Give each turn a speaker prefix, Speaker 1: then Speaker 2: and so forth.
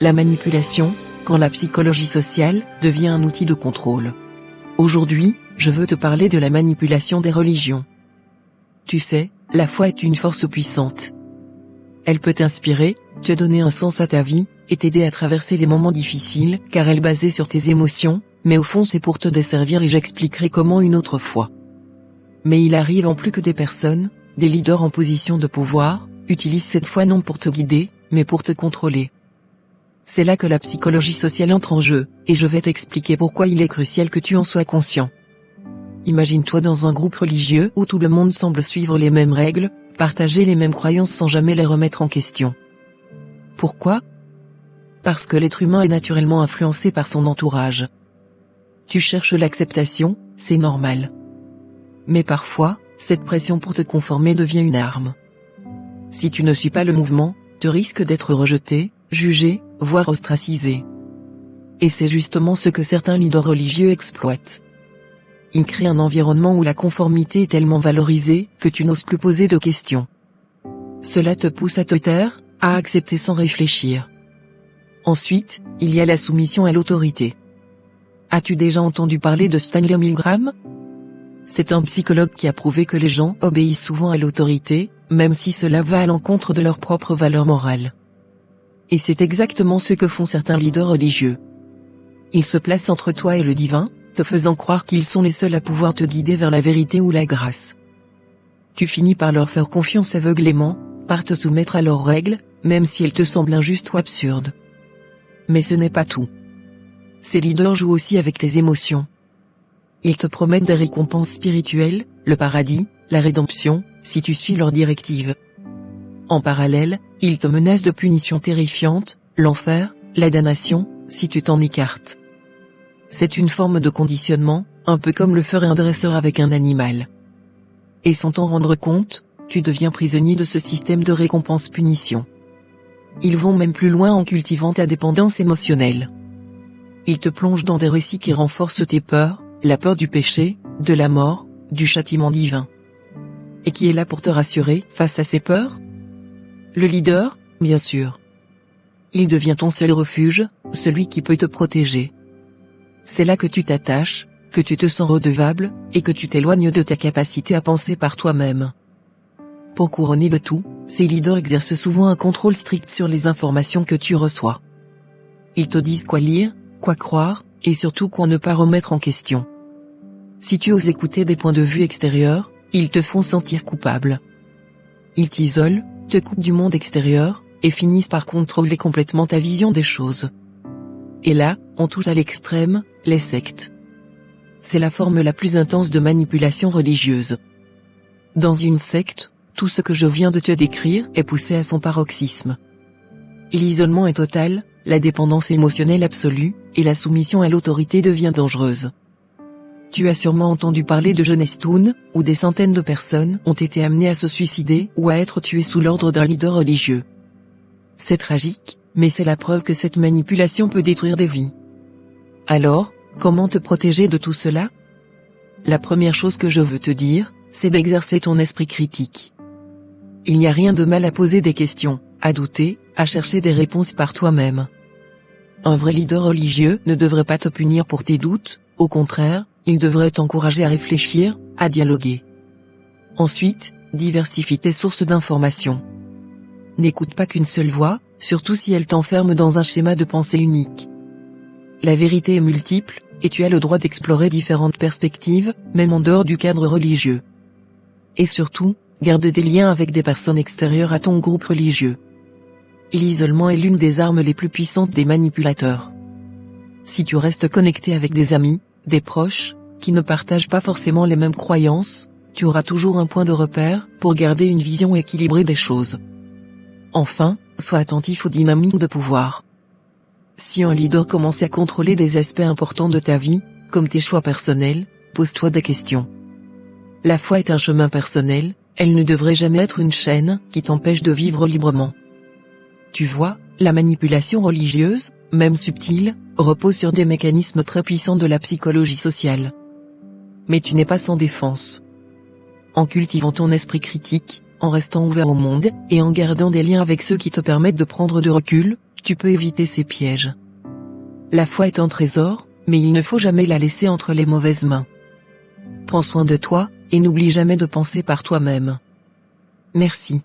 Speaker 1: La manipulation, quand la psychologie sociale devient un outil de contrôle. Aujourd'hui, je veux te parler de la manipulation des religions. Tu sais, la foi est une force puissante. Elle peut t'inspirer, te donner un sens à ta vie, et t'aider à traverser les moments difficiles, car elle est basée sur tes émotions, mais au fond c'est pour te desservir et j'expliquerai comment une autre fois. Mais il arrive en plus que des personnes, des leaders en position de pouvoir, utilisent cette foi non pour te guider, mais pour te contrôler. C'est là que la psychologie sociale entre en jeu, et je vais t'expliquer pourquoi il est crucial que tu en sois conscient. Imagine-toi dans un groupe religieux où tout le monde semble suivre les mêmes règles, partager les mêmes croyances sans jamais les remettre en question. Pourquoi ? Parce que l'être humain est naturellement influencé par son entourage. Tu cherches l'acceptation, c'est normal. Mais parfois, cette pression pour te conformer devient une arme. Si tu ne suis pas le mouvement, tu risques d'être rejeté, jugé, voire ostracisé. Et c'est justement ce que certains leaders religieux exploitent. Ils créent un environnement où la conformité est tellement valorisée que tu n'oses plus poser de questions. Cela te pousse à te taire, à accepter sans réfléchir. Ensuite, il y a la soumission à l'autorité. As-tu déjà entendu parler de Stanley Milgram ? C'est un psychologue qui a prouvé que les gens obéissent souvent à l'autorité, même si cela va à l'encontre de leurs propres valeurs morales. Et c'est exactement ce que font certains leaders religieux. Ils se placent entre toi et le divin, te faisant croire qu'ils sont les seuls à pouvoir te guider vers la vérité ou la grâce. Tu finis par leur faire confiance aveuglément, par te soumettre à leurs règles, même si elles te semblent injustes ou absurdes. Mais ce n'est pas tout. Ces leaders jouent aussi avec tes émotions. Ils te promettent des récompenses spirituelles, le paradis, la rédemption, si tu suis leurs directives. En parallèle, ils te menacent de punitions terrifiantes, l'enfer, la damnation, si tu t'en écartes. C'est une forme de conditionnement, un peu comme le ferait un dresseur avec un animal. Et sans t'en rendre compte, tu deviens prisonnier de ce système de récompense-punition. Ils vont même plus loin en cultivant ta dépendance émotionnelle. Ils te plongent dans des récits qui renforcent tes peurs, la peur du péché, de la mort, du châtiment divin. Et qui est là pour te rassurer face à ces peurs ? Le leader, bien sûr. Il devient ton seul refuge, celui qui peut te protéger. C'est là que tu t'attaches, que tu te sens redevable, et que tu t'éloignes de ta capacité à penser par toi-même. Pour couronner de tout, ces leaders exercent souvent un contrôle strict sur les informations que tu reçois. Ils te disent quoi lire, quoi croire, et surtout quoi ne pas remettre en question. Si tu oses écouter des points de vue extérieurs, ils te font sentir coupable. Ils t'isolent, te coupent du monde extérieur, et finissent par contrôler complètement ta vision des choses. Et là, on touche à l'extrême, les sectes. C'est la forme la plus intense de manipulation religieuse. Dans une secte, tout ce que je viens de te décrire est poussé à son paroxysme. L'isolement est total, la dépendance émotionnelle absolue, et la soumission à l'autorité devient dangereuse. Tu as sûrement entendu parler de John Stone, où des centaines de personnes ont été amenées à se suicider ou à être tuées sous l'ordre d'un leader religieux. C'est tragique, mais c'est la preuve que cette manipulation peut détruire des vies. Alors, comment te protéger de tout cela ? La première chose que je veux te dire, c'est d'exercer ton esprit critique. Il n'y a rien de mal à poser des questions, à douter, à chercher des réponses par toi-même. Un vrai leader religieux ne devrait pas te punir pour tes doutes, au contraire, il devrait t'encourager à réfléchir, à dialoguer. Ensuite, diversifie tes sources d'informations. N'écoute pas qu'une seule voix, surtout si elle t'enferme dans un schéma de pensée unique. La vérité est multiple, et tu as le droit d'explorer différentes perspectives, même en dehors du cadre religieux. Et surtout, garde des liens avec des personnes extérieures à ton groupe religieux. L'isolement est l'une des armes les plus puissantes des manipulateurs. Si tu restes connecté avec des amis, des proches, qui ne partagent pas forcément les mêmes croyances, tu auras toujours un point de repère pour garder une vision équilibrée des choses. Enfin, sois attentif aux dynamiques de pouvoir. Si un leader commence à contrôler des aspects importants de ta vie, comme tes choix personnels, pose-toi des questions. La foi est un chemin personnel, elle ne devrait jamais être une chaîne qui t'empêche de vivre librement. Tu vois, la manipulation religieuse, même subtile, repose sur des mécanismes très puissants de la psychologie sociale. Mais tu n'es pas sans défense. En cultivant ton esprit critique, en restant ouvert au monde, et en gardant des liens avec ceux qui te permettent de prendre du recul, tu peux éviter ces pièges. La foi est un trésor, mais il ne faut jamais la laisser entre les mauvaises mains. Prends soin de toi, et n'oublie jamais de penser par toi-même. Merci.